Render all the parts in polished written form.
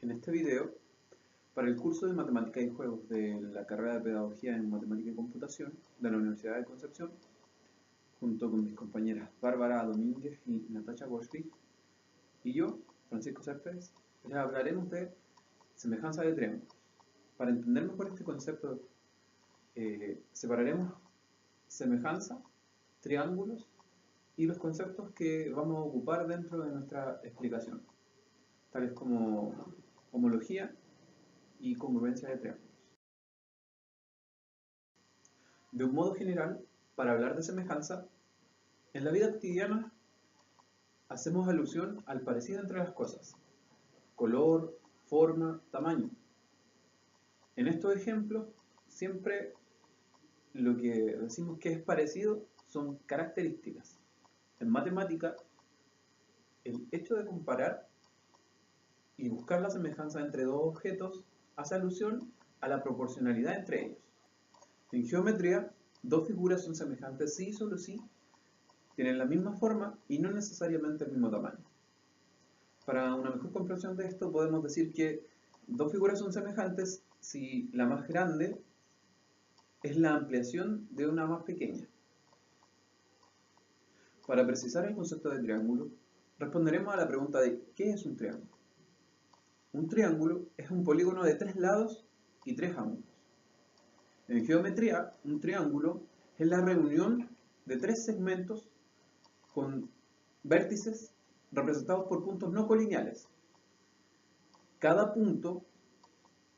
En este video, para el curso de Matemática y Juegos de la carrera de Pedagogía en Matemática y Computación de la Universidad de Concepción, junto con mis compañeras Bárbara Domínguez y Natacha Gorsky, y yo, Francisco Céspedes, les hablaremos de semejanza de triángulos. Para entender mejor este concepto, separaremos semejanza, triángulos y los conceptos que vamos a ocupar dentro de nuestra explicación, tales como homología y congruencia de triángulos. De un modo general, para hablar de semejanza, en la vida cotidiana hacemos alusión al parecido entre las cosas: color, forma, tamaño. En estos ejemplos, siempre lo que decimos que es parecido son características. En matemática, el hecho de comparar y buscar la semejanza entre dos objetos hace alusión a la proporcionalidad entre ellos. En geometría, dos figuras son semejantes si y solo si tienen la misma forma y no necesariamente el mismo tamaño. Para una mejor comprensión de esto, podemos decir que dos figuras son semejantes si la más grande es la ampliación de una más pequeña. Para precisar el concepto de triángulo, responderemos a la pregunta de ¿qué es un triángulo? Un triángulo es un polígono de 3 lados y 3 ángulos. En geometría, un triángulo es la reunión de 3 segmentos con vértices representados por puntos no colineales. Cada punto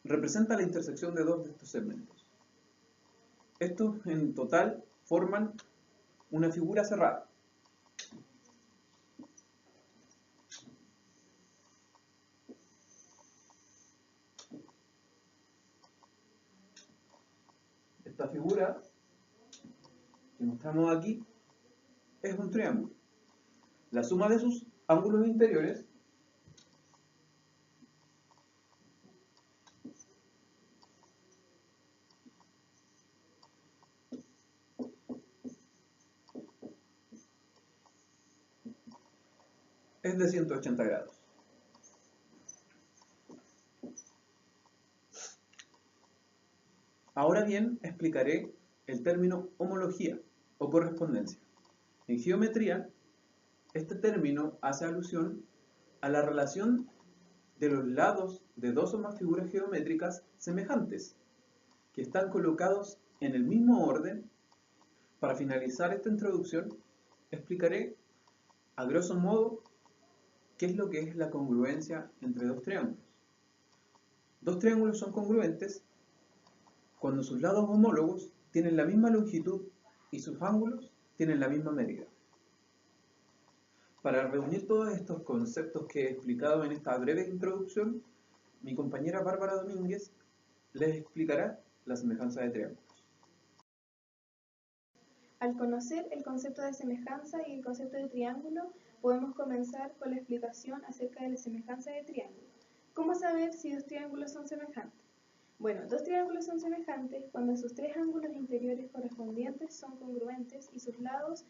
representa la intersección de 2 de estos segmentos. Estos en total forman una figura cerrada. Esta figura que mostramos aquí es un triángulo. La suma de sus ángulos interiores es de 180 grados. Ahora bien, explicaré el término homología o correspondencia. En geometría, este término hace alusión a la relación de los lados de dos o más figuras geométricas semejantes, que están colocados en el mismo orden. Para finalizar esta introducción, explicaré a grosso modo qué es lo que es la congruencia entre dos triángulos. Dos triángulos son congruentes cuando sus lados homólogos tienen la misma longitud y sus ángulos tienen la misma medida. Para reunir todos estos conceptos que he explicado en esta breve introducción, mi compañera Bárbara Domínguez les explicará la semejanza de triángulos. Al conocer el concepto de semejanza y el concepto de triángulo, podemos comenzar con la explicación acerca de la semejanza de triángulo. ¿Cómo saber si dos triángulos son semejantes? Bueno, dos triángulos son semejantes cuando sus 3 ángulos interiores correspondientes son congruentes y sus lados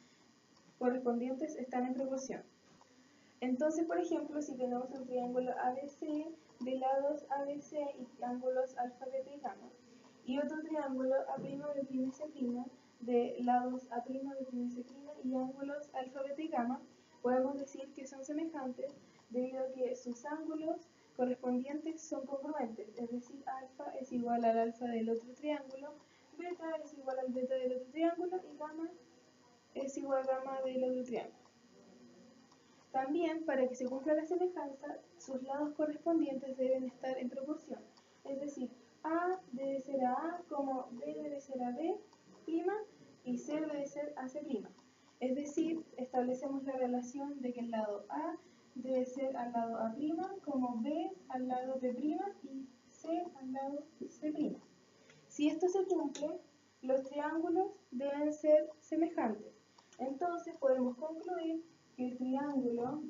correspondientes están en proporción. Entonces, por ejemplo, si tenemos un triángulo ABC de lados ABC y ángulos alfa, beta y gamma, y otro triángulo A', B', C' de lados A', B', C' y ángulos alfa, beta y gamma, podemos decir que son semejantes debido a que sus ángulos correspondientes son congruentes, es decir, alfa es igual al alfa del otro triángulo, beta es igual al beta del otro triángulo y gamma es igual a gamma del otro triángulo. También, para que se cumpla la semejanza, sus lados correspondientes deben estar en proporción, es decir, A debe ser a A, como B debe ser a B', y C debe ser a C'. Es decir, establecemos la relación de que el lado A debe ser al lado A', como B al lado B' y C al lado C'. Si esto se cumple, los triángulos deben ser semejantes. Entonces podemos concluir que el triángulo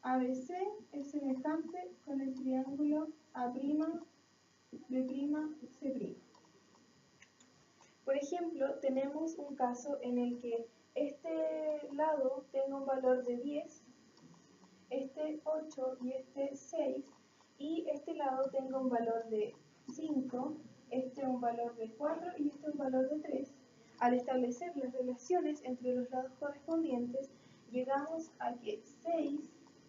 ABC es semejante con el triángulo A', B', C'. Por ejemplo, tenemos un caso en el que este lado tenga un valor de 10, este 8 y este 6, y este lado tenga un valor de 5, este un valor de 4 y este un valor de 3. Al establecer las relaciones entre los lados correspondientes, llegamos a que 6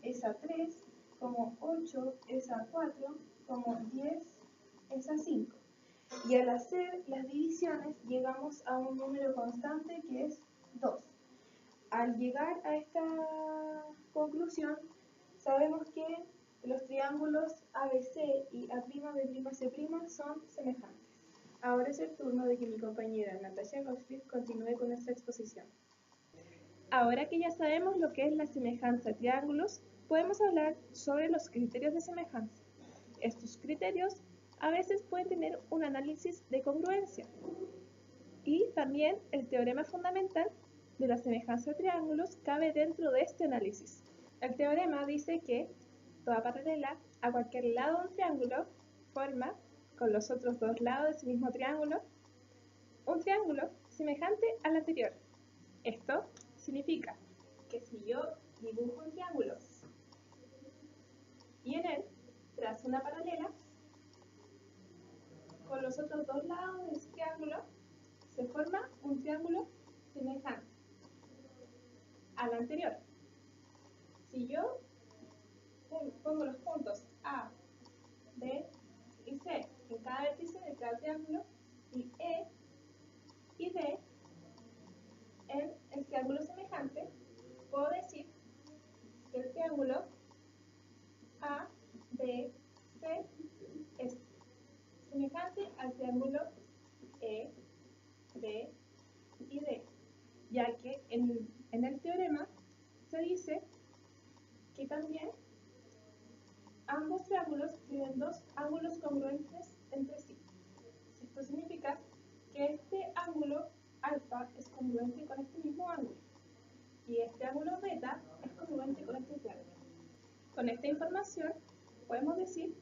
es a 3, como 8 es a 4, como 10 es a 5. Y al hacer las divisiones llegamos a un número constante que es 2. Al llegar a esta conclusión, sabemos que los triángulos ABC y A'B'C' son semejantes. Ahora es el turno de que mi compañera Natasha Gottfried continúe con nuestra exposición. Ahora que ya sabemos lo que es la semejanza de triángulos, podemos hablar sobre los criterios de semejanza. Estos criterios a veces pueden tener un análisis de congruencia y también el teorema fundamental de la semejanza de triángulos cabe dentro de este análisis. El teorema dice que toda paralela a cualquier lado de un triángulo forma, con los otros dos lados de ese mismo triángulo, un triángulo semejante al anterior. Esto significa que si yo dibujo un triángulo y en él trazo una paralela, con los otros dos lados de ese triángulo se forma un triángulo semejante al anterior. Si yo pongo los puntos A, B y C en cada vértice de cada triángulo y E y D en el triángulo semejante, puedo decir que el triángulo A, B, C es semejante al triángulo E, B y D, ya que en el teorema se dice que también ambos triángulos tienen dos ángulos congruentes entre sí. Esto significa que este ángulo alfa es congruente con este mismo ángulo y este ángulo beta es congruente con este triángulo. Con esta información podemos decir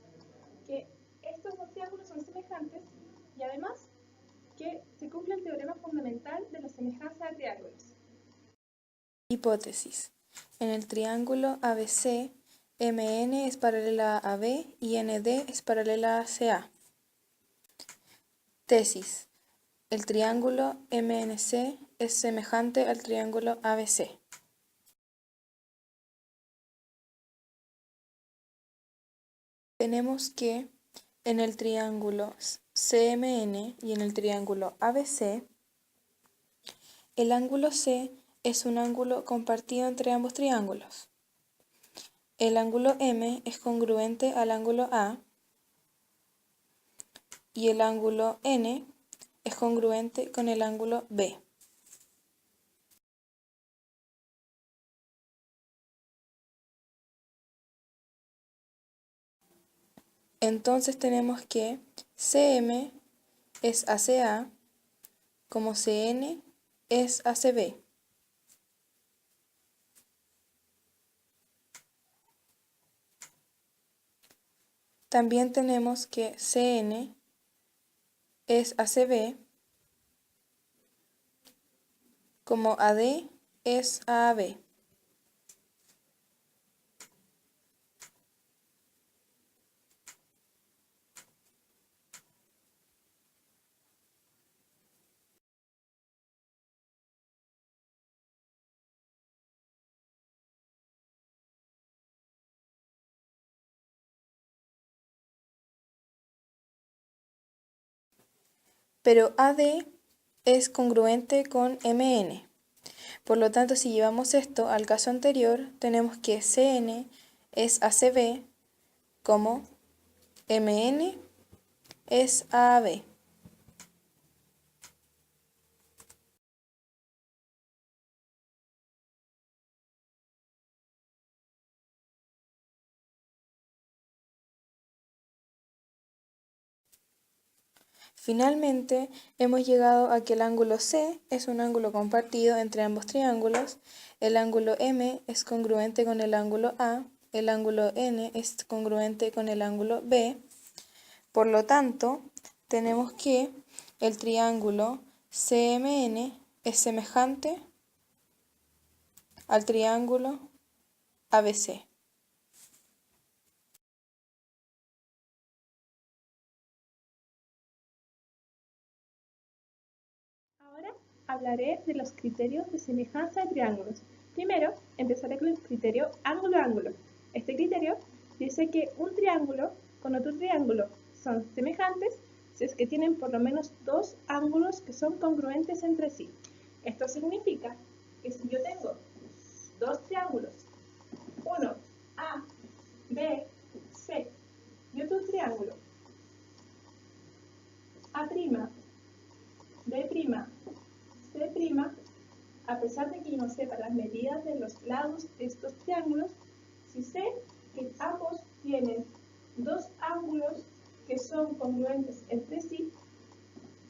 que estos dos triángulos son semejantes y además que se cumple el teorema fundamental de la semejanza de triángulos. Hipótesis. En el triángulo ABC, MN es paralela a AB y ND es paralela a CA. Tesis. El triángulo MNC es semejante al triángulo ABC. Tenemos que en el triángulo CMN y en el triángulo ABC, el ángulo C es un ángulo compartido entre ambos triángulos. El ángulo M es congruente al ángulo A y el ángulo N es congruente con el ángulo B. Entonces tenemos que CM es ACA como CN es ACB. También tenemos que CN es ACB como AD es AAB. Pero AD es congruente con MN. Por lo tanto, si llevamos esto al caso anterior, tenemos que CN es ACB como MN es AAB. Finalmente, hemos llegado a que el ángulo C es un ángulo compartido entre ambos triángulos, el ángulo M es congruente con el ángulo A, el ángulo N es congruente con el ángulo B. Por lo tanto, tenemos que el triángulo CMN es semejante al triángulo ABC. hablaré de los criterios de semejanza de triángulos. Primero, empezaré con el criterio ángulo-ángulo. Este criterio dice que un triángulo con otro triángulo son semejantes si es que tienen por lo menos dos ángulos que son congruentes entre sí. Esto significa que si yo tengo dos triángulos, uno A, B, C, y otro triángulo A', B', C', a pesar de que yo no sepa las medidas de los lados de estos triángulos, si sé que ambos tienen dos ángulos que son congruentes entre sí,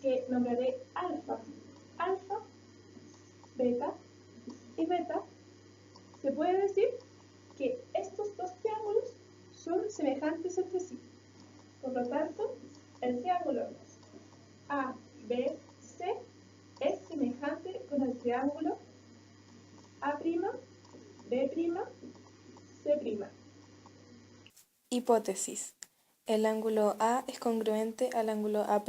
que nombraré alfa, beta y beta, se puede decir que estos dos triángulos son semejantes entre sí. Por lo tanto, el triángulo ABC es semejante con el triángulo A'B', C'. Hipótesis. El ángulo A es congruente al ángulo A'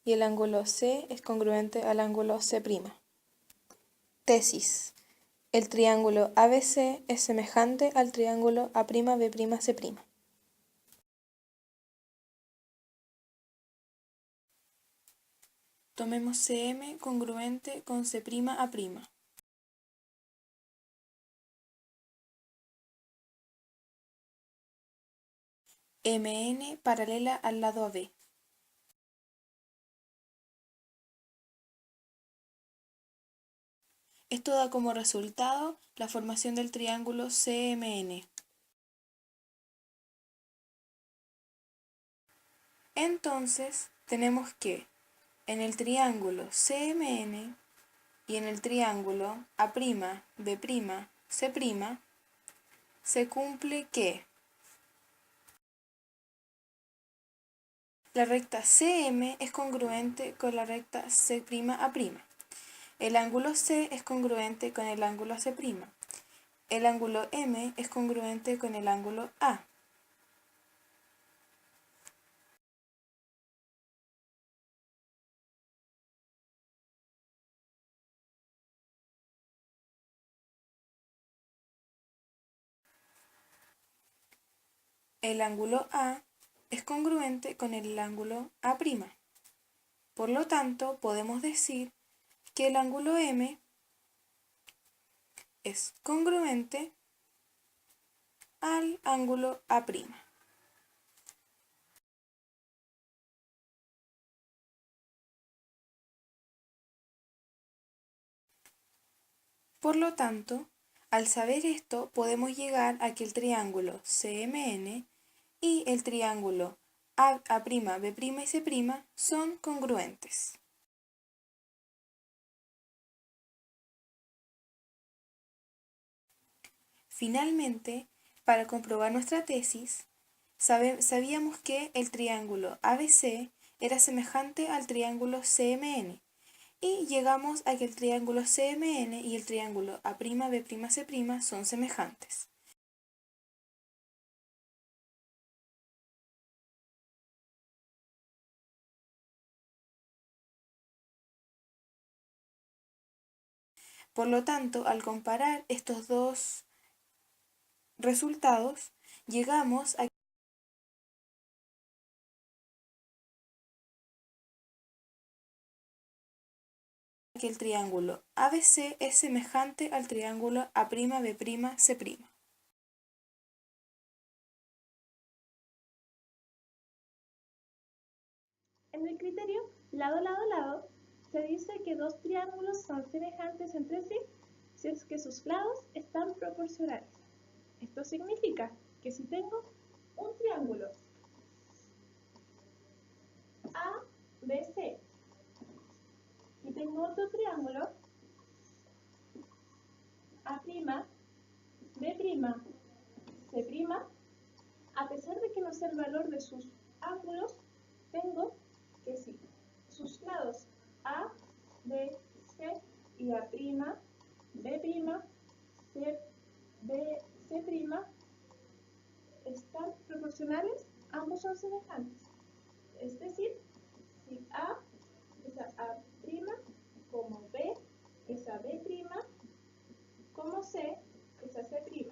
y el ángulo C es congruente al ángulo C'. Tesis. El triángulo ABC es semejante al triángulo A'B', C'. Tomemos CM congruente con C'A'. MN paralela al lado AB. Esto da como resultado la formación del triángulo CMN. Entonces, tenemos que en el triángulo CMN y en el triángulo A'B', C', se cumple que la recta CM es congruente con la recta C'A'. El ángulo C es congruente con el ángulo C'. El ángulo M es congruente con el ángulo A. El ángulo A es congruente con el ángulo A'. Por lo tanto, podemos decir que el ángulo M es congruente al ángulo A'. Por lo tanto, al saber esto, podemos llegar a que el triángulo CMN y el triángulo A'B', y C' son congruentes. Finalmente, para comprobar nuestra tesis, sabíamos que el triángulo ABC era semejante al triángulo CMN y llegamos a que el triángulo CMN y el triángulo A'B', C' son semejantes. Por lo tanto, al comparar estos dos resultados, llegamos a que el triángulo ABC es semejante al triángulo A'B', C'. En el criterio lado-lado-lado se dice que dos triángulos son semejantes entre sí si es que sus lados están proporcionales. Esto significa que si tengo un triángulo ABC y tengo otro triángulo A'B', C', a pesar de que no sé el valor de sus ángulos, tengo que si sus lados A, B, C y A', B', C', están proporcionales, ambos son semejantes. Es decir, si A es a' como B es a B', como C es a C'.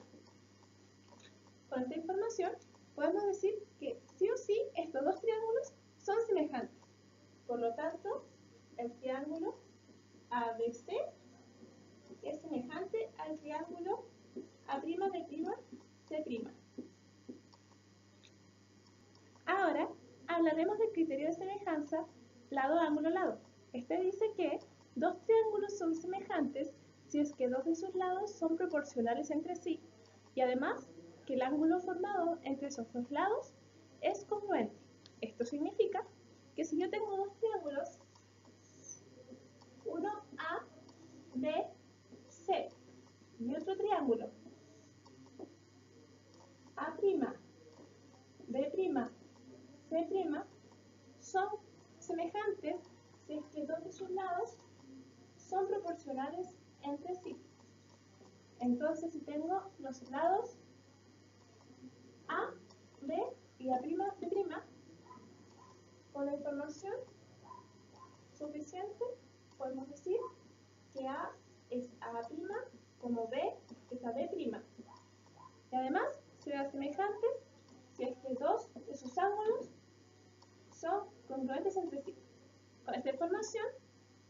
Con esta información podemos decir que sí o sí estos dos triángulos son semejantes. Por lo tanto, el triángulo ABC es semejante al triángulo A'B'C'. Ahora hablaremos del criterio de semejanza lado, ángulo, lado. Este dice que dos triángulos son semejantes si es que dos de sus lados son proporcionales entre sí y además que el ángulo formado entre esos dos lados es congruente. Esto significa que si yo tengo dos triángulos, uno A, B, C, y otro triángulo A', B', C', son semejantes si es que dos de sus lados son proporcionales entre sí. Entonces, si tengo los lados A, B y A'B', con la información suficiente, podemos decir que A es A', como B es a B'. Y además, serán semejantes si es que dos de sus ángulos son congruentes entre sí. Con esta información,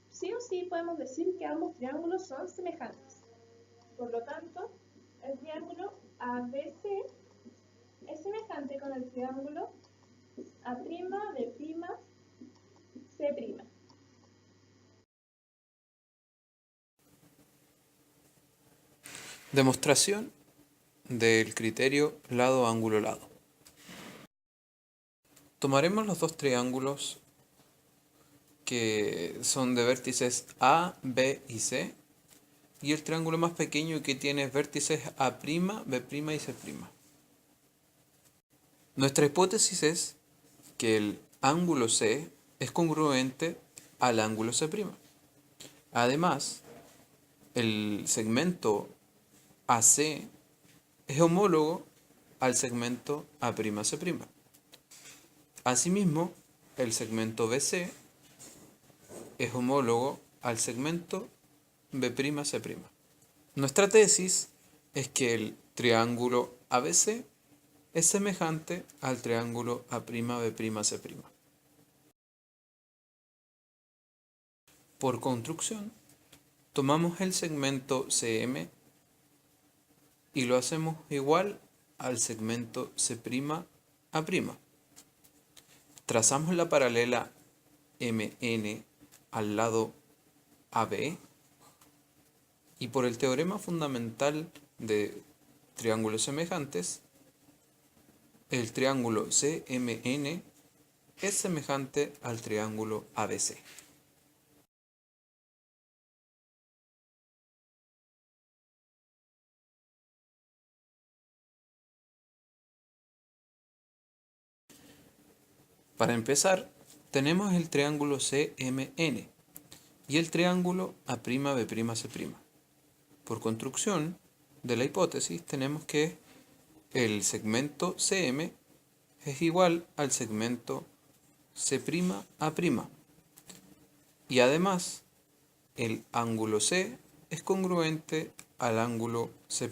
sí o sí podemos decir que ambos triángulos son semejantes. Por lo tanto, el triángulo ABC es semejante con el triángulo A'B', C'. Demostración del criterio lado, ángulo, lado. Tomaremos los dos triángulos que son de vértices A, B y C, y el triángulo más pequeño que tiene vértices A', B' y C'. Nuestra hipótesis es que el ángulo C es congruente al ángulo C'. Además, el segmento AC es homólogo al segmento A'C'. Asimismo, el segmento BC es homólogo al segmento B'C'. Nuestra tesis es que el triángulo ABC es semejante al triángulo A'B'C'. Por construcción, tomamos el segmento CM y lo hacemos igual al segmento C'A'. Trazamos la paralela MN al lado AB y por el teorema fundamental de triángulos semejantes, el triángulo CMN es semejante al triángulo ABC. Para empezar, tenemos el triángulo CMN y el triángulo A'B'C'. Por construcción de la hipótesis tenemos que el segmento CM es igual al segmento C'A'. Y además, el ángulo C es congruente al ángulo C'.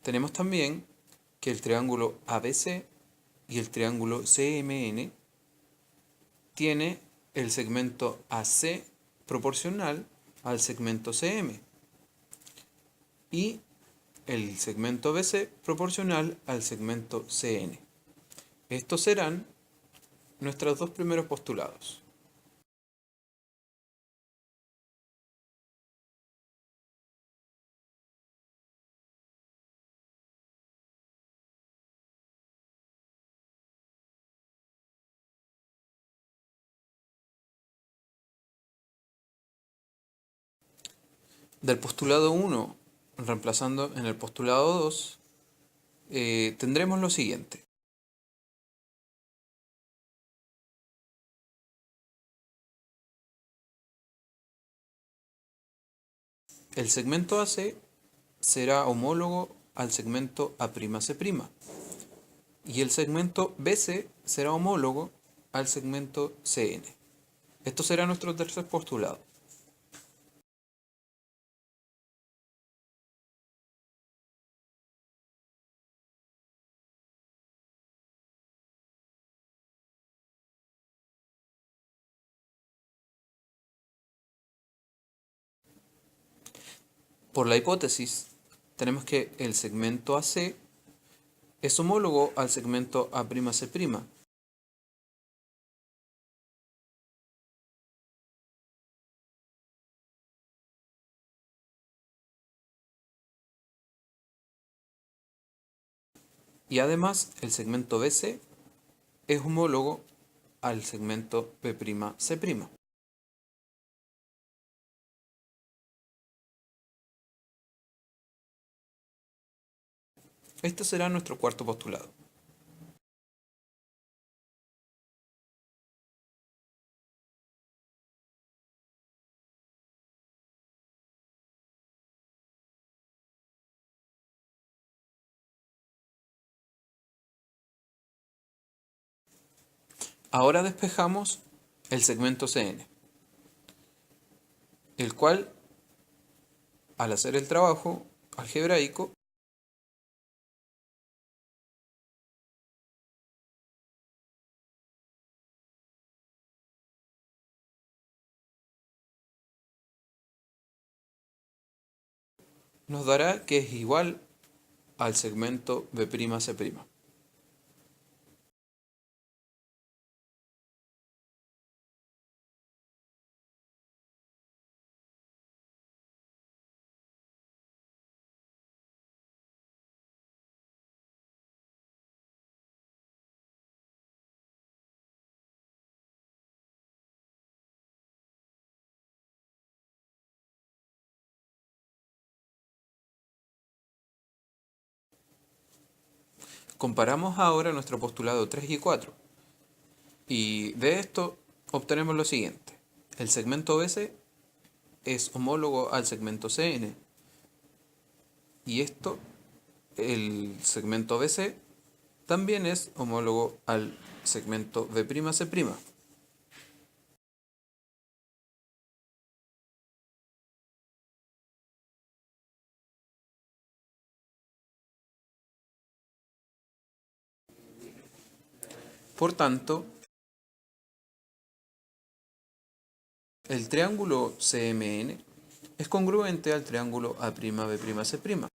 Tenemos también que el triángulo ABC y el triángulo CMN tiene el segmento AC proporcional al segmento CM y el segmento BC proporcional al segmento CN. Estos serán nuestros dos primeros postulados. Del postulado 1, reemplazando en el postulado 2, tendremos lo siguiente. El segmento AC será homólogo al segmento A'C', y el segmento BC será homólogo al segmento CN. Esto será nuestro tercer postulado. Por la hipótesis, tenemos que el segmento AC es homólogo al segmento A'C'. Y además, el segmento BC es homólogo al segmento B'C'. Este será nuestro cuarto postulado. Ahora despejamos el segmento CN, el cual, al hacer el trabajo algebraico, nos dará que es igual al segmento B'C'. Comparamos ahora nuestro postulado 3 y 4, y de esto obtenemos lo siguiente. El segmento BC es homólogo al segmento CN, y esto, el segmento BC, también es homólogo al segmento B'C'. Por tanto, el triángulo CMN es congruente al triángulo A'B'C'.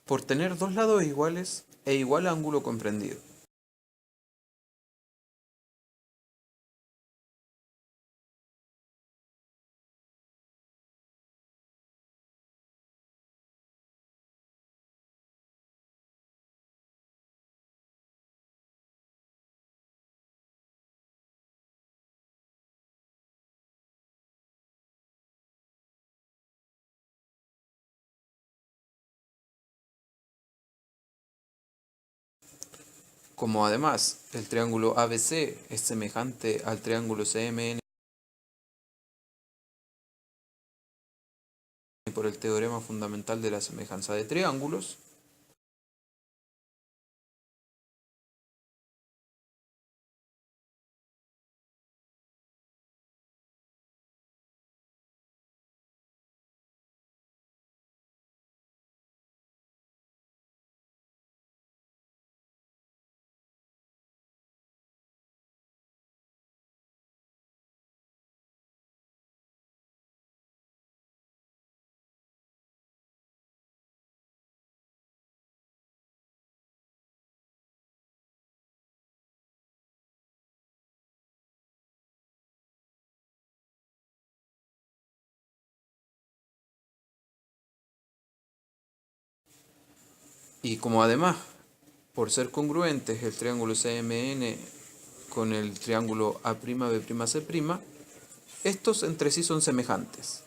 Por tener dos lados iguales e igual ángulo comprendido. Como además el triángulo ABC es semejante al triángulo CMN por el teorema fundamental de la semejanza de triángulos, Y como además, por ser congruentes el triángulo CMN con el triángulo A'B'C', estos entre sí son semejantes.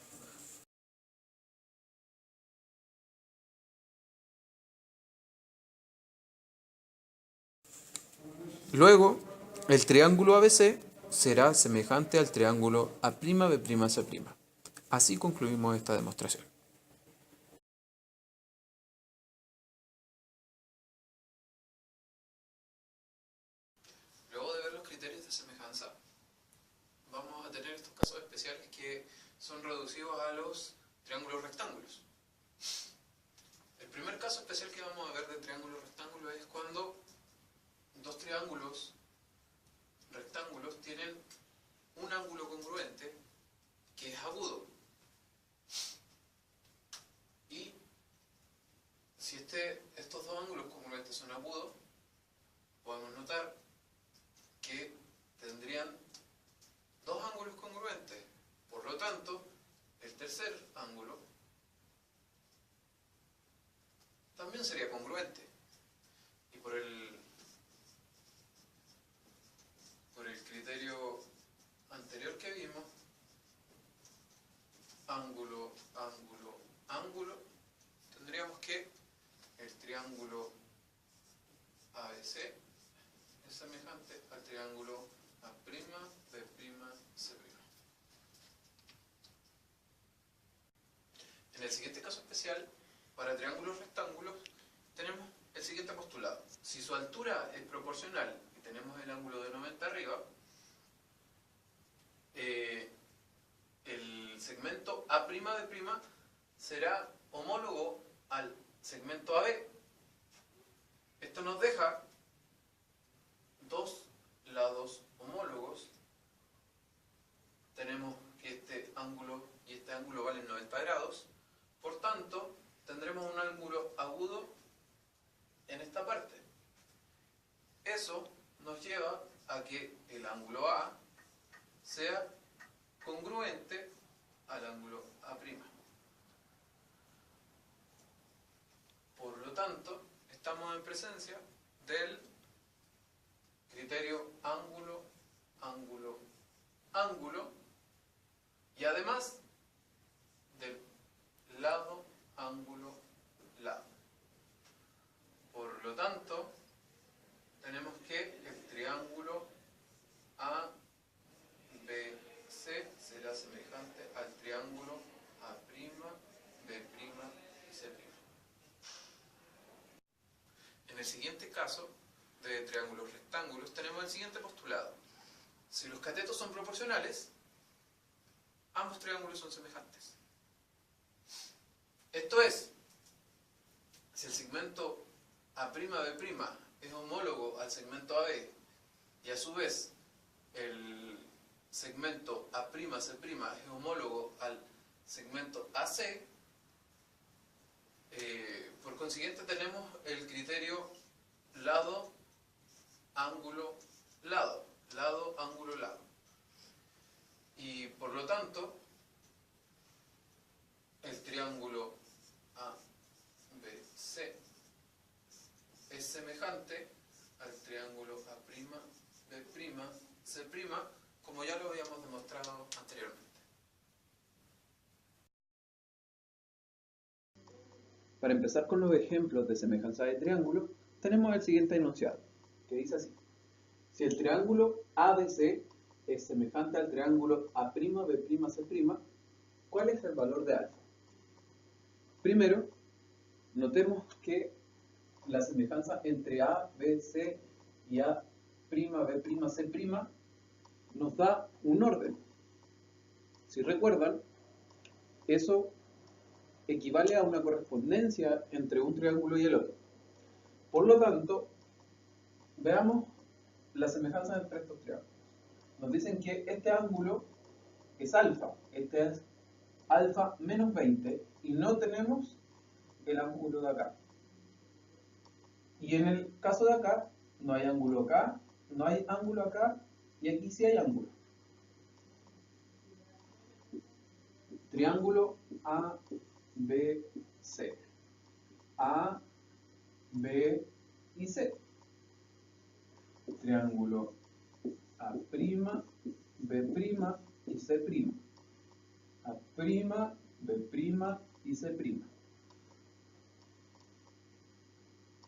Luego, el triángulo ABC será semejante al triángulo A'B'C'. Así concluimos esta demostración. Luego de ver los criterios de semejanza, vamos a tener estos casos especiales que son reducidos a los triángulos rectángulos. El primer caso especial que vamos a ver de triángulo rectángulo es cuando dos triángulos rectángulos tienen un ángulo congruente que es agudo. Y si estos dos ángulos congruentes son agudos, podemos notar que tendrían dos ángulos congruentes. Por lo tanto, el tercer ángulo también sería congruente. Y por el criterio anterior que vimos, ángulo, ángulo, ángulo, tendríamos que el triángulo ABC es semejante al triángulo A'B'C'. En el siguiente caso especial, para triángulos rectángulos, tenemos el siguiente postulado. Si su altura es proporcional y tenemos el ángulo de 90 arriba, el segmento A'B'C' será homólogo al segmento AB. Esto nos deja dos lados homólogos. Tenemos que este ángulo y este ángulo valen 90 grados. Por tanto, tendremos un ángulo agudo en esta parte. Eso nos lleva a que el ángulo A sea congruente al ángulo A'. Por lo tanto, estamos en presencia del criterio ángulo, ángulo, ángulo, y además del lado, ángulo, lado. Por lo tanto, tenemos que el triángulo ABC será semejante al triángulo A'B'C'. En el siguiente caso de triángulos rectángulos tenemos el siguiente postulado. Si los catetos son proporcionales, ambos triángulos son semejantes. Esto es, si el segmento A'B'C' es homólogo al segmento AB y a su vez el segmento A'C' es homólogo al segmento AC, por consiguiente tenemos el criterio lado, ángulo, lado, lado, ángulo, lado. Y por lo tanto, el triángulo ABC es semejante al triángulo A'B'C', como ya lo habíamos demostrado anteriormente. Para empezar con los ejemplos de semejanza de triángulo, tenemos el siguiente enunciado, que dice así. Si el triángulo ABC es semejante al triángulo A'B'C', ¿cuál es el valor de alfa? Primero, notemos que la semejanza entre ABC y A'B'C' nos da un orden. Si recuerdan, eso equivale a una correspondencia entre un triángulo y el otro. Por lo tanto, veamos la semejanza entre estos triángulos. Nos dicen que este ángulo es alfa, este es alfa menos 20, y no tenemos el ángulo de acá. Y en el caso de acá, no hay ángulo acá, no hay ángulo acá, y aquí sí hay ángulo. Triángulo ABC. A, B y C. Triángulo A', B' y C'. A', B' y C'.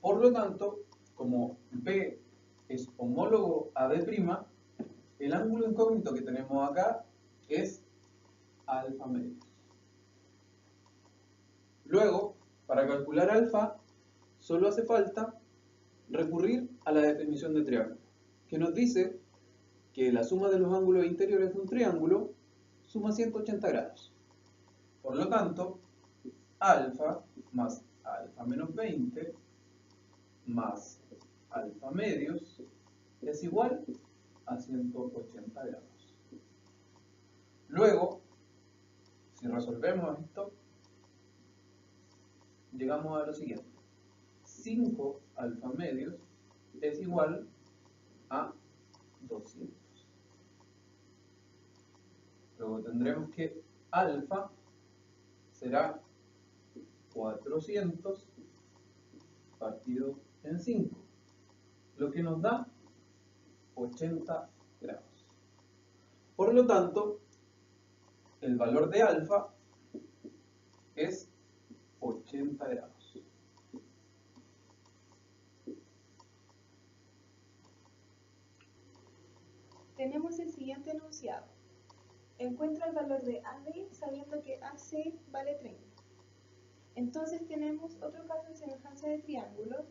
Por lo tanto, como B es homólogo a B', el ángulo incógnito que tenemos acá es alfa medios. Luego, para calcular alfa, solo hace falta recurrir a la definición de triángulo, que nos dice que la suma de los ángulos interiores de un triángulo suma 180 grados. Por lo tanto, alfa más alfa menos 20 más alfa medios es igual a 180 grados. Luego, si resolvemos esto, llegamos a lo siguiente. 5 alfa medios es igual a 200. Luego tendremos que alfa será 400 partido en 5, lo que nos da 80 grados. Por lo tanto, el valor de alfa es 80 grados. Tenemos el siguiente enunciado. Encuentra el valor de AB sabiendo que AC vale 30. Entonces tenemos otro caso de semejanza de triángulos,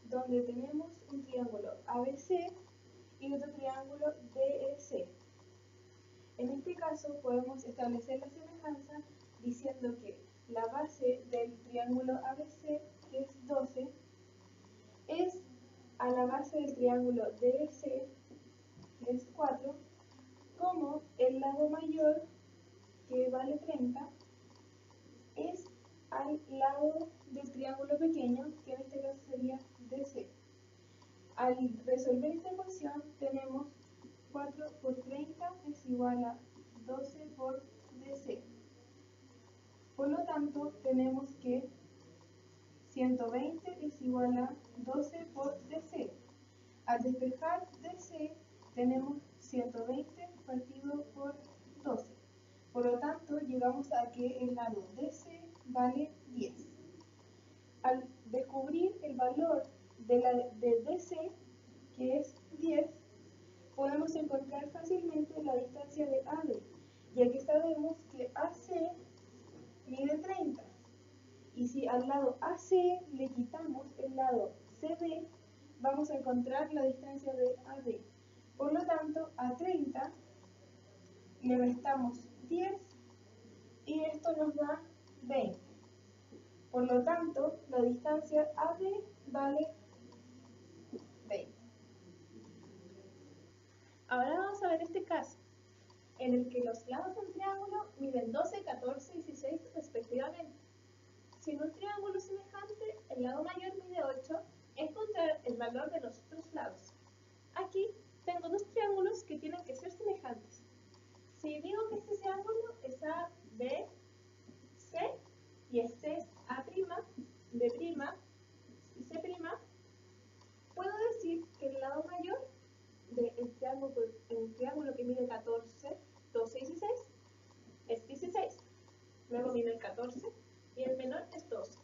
donde tenemos un triángulo ABC y otro triángulo DEC. En este caso podemos establecer la semejanza diciendo que la base del triángulo ABC, que es 12, es a la base del triángulo DEC, que es 4, como el lado mayor, que vale 30, es al lado del triángulo pequeño, que en este caso sería DC. Al resolver esta ecuación tenemos 4 por 30 es igual a 12 por DC. Por lo tanto, tenemos que 120 es igual a 12 por DC. Al despejar DC, tenemos 120 partido por 12. Por lo tanto, llegamos a que el lado DC vale 10. Al descubrir el valor de DC, que es 10, podemos encontrar fácilmente la distancia de AB, ya que sabemos que AC mide 30. Y si al lado AC le quitamos el lado CD, vamos a encontrar la distancia de AD. Por lo tanto, a 30 le restamos 10 y esto nos da 20. Por lo tanto, la distancia AD vale 20. Ahora vamos a ver este caso, en el que los lados de un triángulo miden 12, 14 y 16 respectivamente. Si en un triángulo semejante el lado mayor mide 8, encontrar el valor de los otros lados. Aquí tengo dos triángulos que tienen que ser semejantes. Si digo que este triángulo es A, B, C y este es A', B' y C', puedo decir que el lado mayor del triángulo que mide 14, 12 y 16 es 16. Luego viene el 14 y el menor es 12.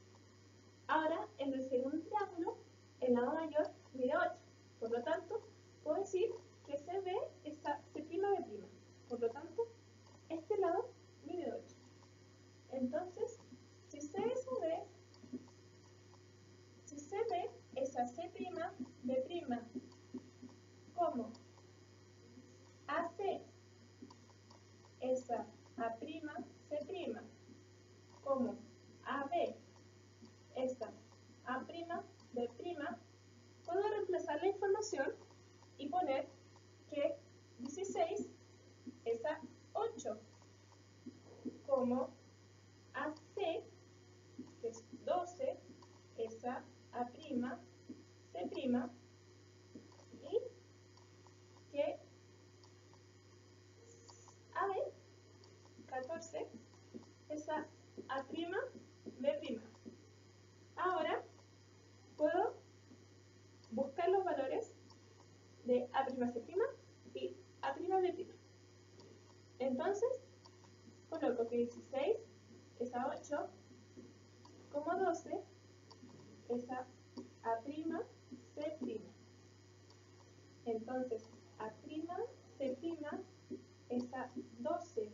Ahora, en el segundo triángulo, el lado mayor mide 8. Por lo tanto, puedo decir que CB es C'B'. Por lo tanto, este lado mide 8. Entonces, si CB es a C'B', como AC es a A'C', como AB es a A'B', puedo reemplazar la información y poner que 16 es a 8, como AC, que es 12, es a A'C', y que AB, 14, es a A'B'. Ahora puedo esa A'C'. Entonces, A'C' es a 12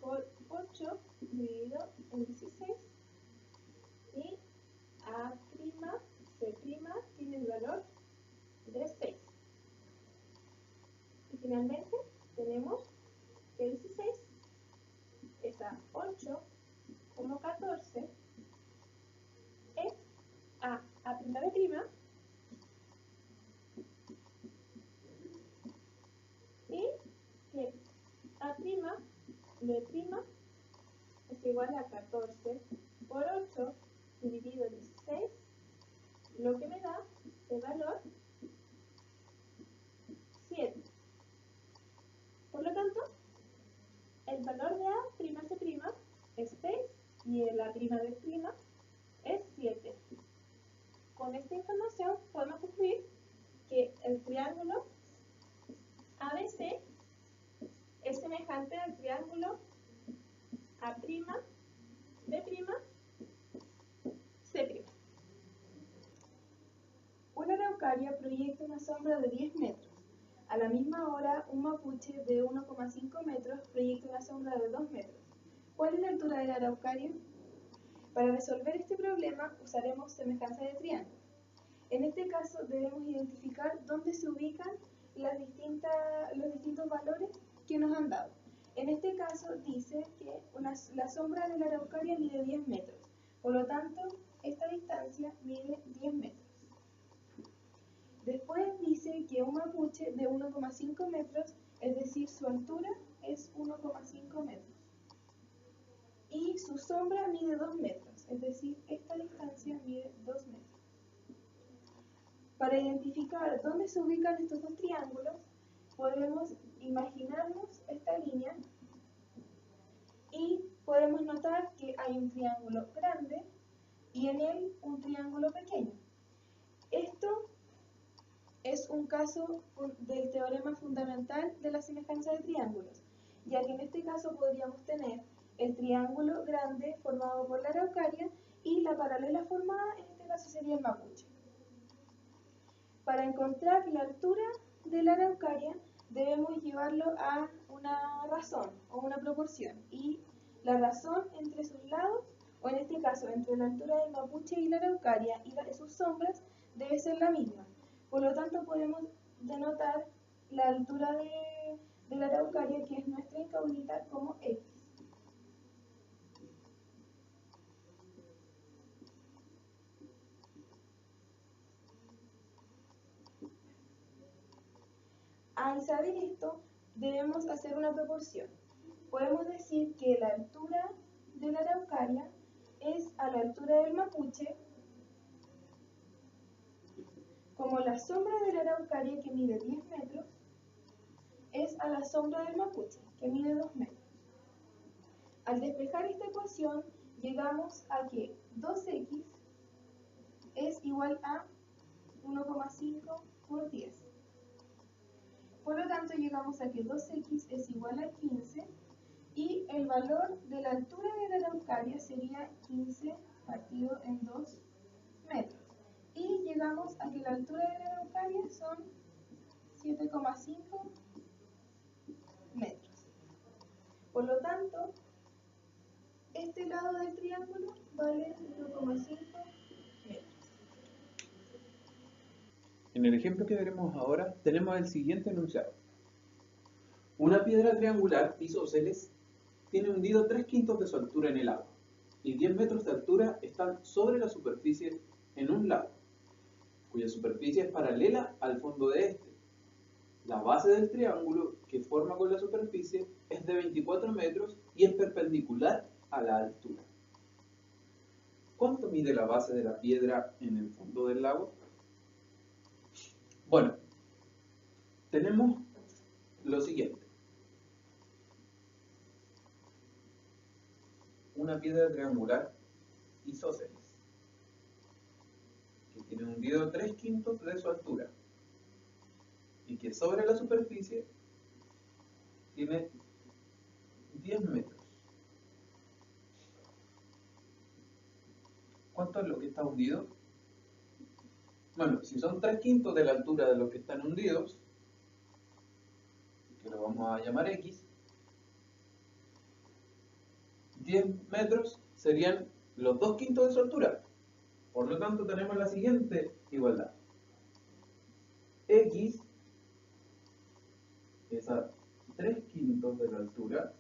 por 8 dividido en 16 y A'C' tiene el valor de 6. Y finalmente tenemos que 16 es a 8 como 14 es a A'B' y que A'B' es igual a 14 por 8 dividido en 16, lo que me da el valor 7. Por lo tanto, el valor de A'C' es 6 y el A'B' es 7. Con esta información podemos concluir que el triángulo ABC es semejante al triángulo A'B', C'. Una araucaria proyecta una sombra de 10 metros. A la misma hora, un mapuche de 1,5 metros proyecta una sombra de 2 metros. ¿Cuál es la altura de la araucaria? Para resolver este problema usaremos semejanza de triángulo. En este caso debemos identificar dónde se ubican los distintos valores que nos han dado. En este caso dice que la sombra de la araucaria mide 10 metros. Por lo tanto, esta distancia mide 10 metros. Después dice que un mapuche de 1,5 metros, es decir, su altura es 1,5 metros. Y su sombra mide 2 metros, es decir, esta distancia mide 2 metros. Para identificar dónde se ubican estos dos triángulos, podemos imaginarnos esta línea y podemos notar que hay un triángulo grande y en él un triángulo pequeño. Esto es un caso del teorema fundamental de la semejanza de triángulos, ya que en este caso podríamos tener el triángulo grande formado por la araucaria y la paralela formada, en este caso sería el mapuche. Para encontrar la altura de la araucaria debemos llevarlo a una razón o una proporción, y la razón entre sus lados, o en este caso entre la altura del mapuche y la araucaria y sus sombras, debe ser la misma. Por lo tanto, podemos denotar la altura de la araucaria, que es nuestra incógnita, como X. Al saber esto, debemos hacer una proporción. Podemos decir que la altura de la araucaria es a la altura del mapuche, como la sombra de la araucaria, que mide 10 metros, es a la sombra del mapuche, que mide 2 metros. Al despejar esta ecuación, llegamos a que 2x es igual a 1,5 por 10. Por lo tanto, llegamos a que 2x es igual a 15 y el valor de la altura de la araucaria sería 15 partido en 2 metros. Y llegamos a que la altura de la araucaria son 7,5 metros. Por lo tanto, este lado del triángulo vale 1,5 metros. En el ejemplo que veremos ahora, tenemos el siguiente enunciado. Una piedra triangular isósceles tiene hundido 3/5 de su altura en el agua, y 10 metros de altura están sobre la superficie en un lago, cuya superficie es paralela al fondo de este. La base del triángulo que forma con la superficie es de 24 metros y es perpendicular a la altura. ¿Cuánto mide la base de la piedra en el fondo del lago? Bueno, tenemos lo siguiente. Una piedra triangular isósceles, que tiene hundido 3/5 de su altura y que sobre la superficie tiene 10 metros. ¿Cuánto es lo que está hundido? Bueno, si son 3/5 de la altura de los que están hundidos, que lo vamos a llamar X, 10 metros serían los 2/5 de su altura. Por lo tanto, tenemos la siguiente igualdad. X es a 3/5 de la altura,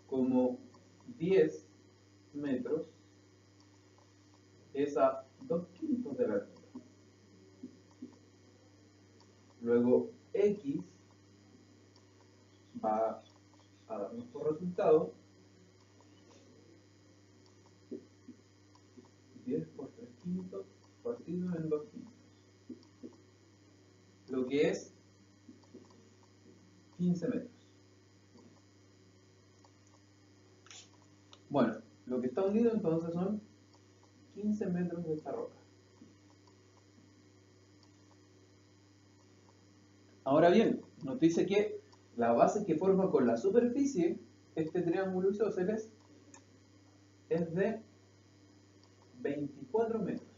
como 10 metros es a 2/5 de la altura. Luego X va a darnos por resultado 10 por 3/5 partido en 2/5, lo que es 15 metros. Bueno, lo que está hundido entonces son 15 metros de esta roca. Ahora bien, nos dice que la base que forma con la superficie este triángulo isósceles es de 24 metros.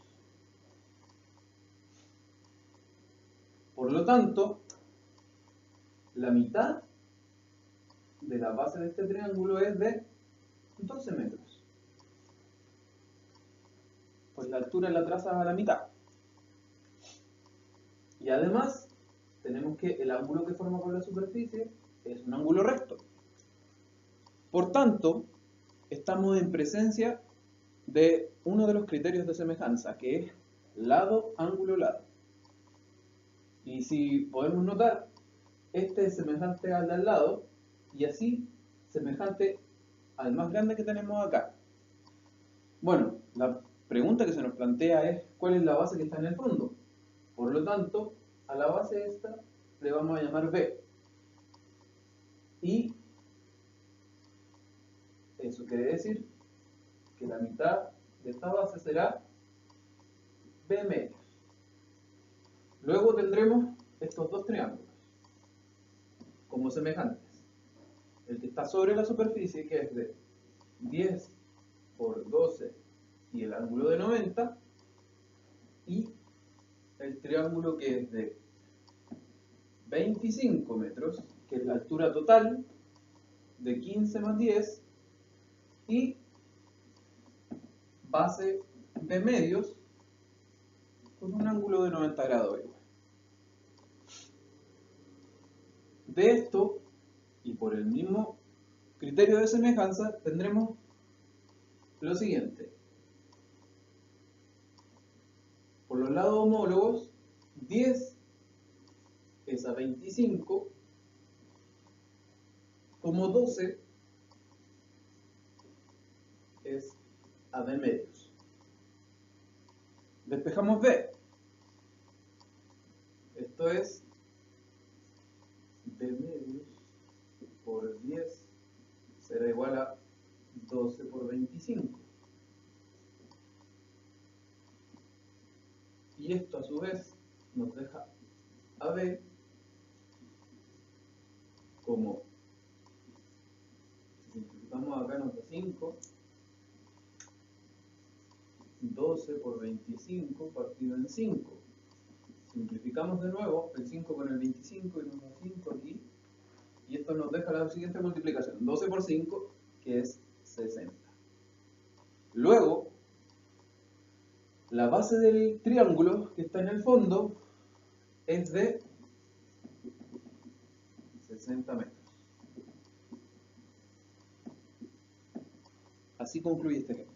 Por lo tanto, la mitad de la base de este triángulo es de 12 metros. Pues la altura la trazas a la mitad. Y además, tenemos que el ángulo que forma con la superficie es un ángulo recto. Por tanto, estamos en presencia de uno de los criterios de semejanza, que es lado, ángulo, lado. Y si podemos notar, este es semejante al de al lado, y así semejante al más grande que tenemos acá. Bueno, la pregunta que se nos plantea es ¿cuál es la base que está en el fondo? Por lo tanto, a la base esta le vamos a llamar B. Y eso quiere decir que la mitad de esta base será B medios. Luego tendremos estos dos triángulos como semejantes. El que está sobre la superficie, que es de 10 por 12 y el ángulo de 90, y el triángulo que es de 25 metros, que es la altura total de 15 más 10, y base de medios con un ángulo de 90 grados igual. De esto, y por el mismo criterio de semejanza, tendremos lo siguiente. Por los lados homólogos, 10 es a 25, como 12 es a B medios. Despejamos B. Esto es B medios por 10 será igual a 12 por 25. Y esto a su vez nos deja a B como, si simplificamos acá nos da 5, 12 por 25 partido en 5. Simplificamos de nuevo el 5 con el 25 y nos da 5 aquí. Y esto nos deja la siguiente multiplicación, 12 por 5, que es 60. Luego, la base del triángulo que está en el fondo es de 60 metros. Así concluye este ejemplo.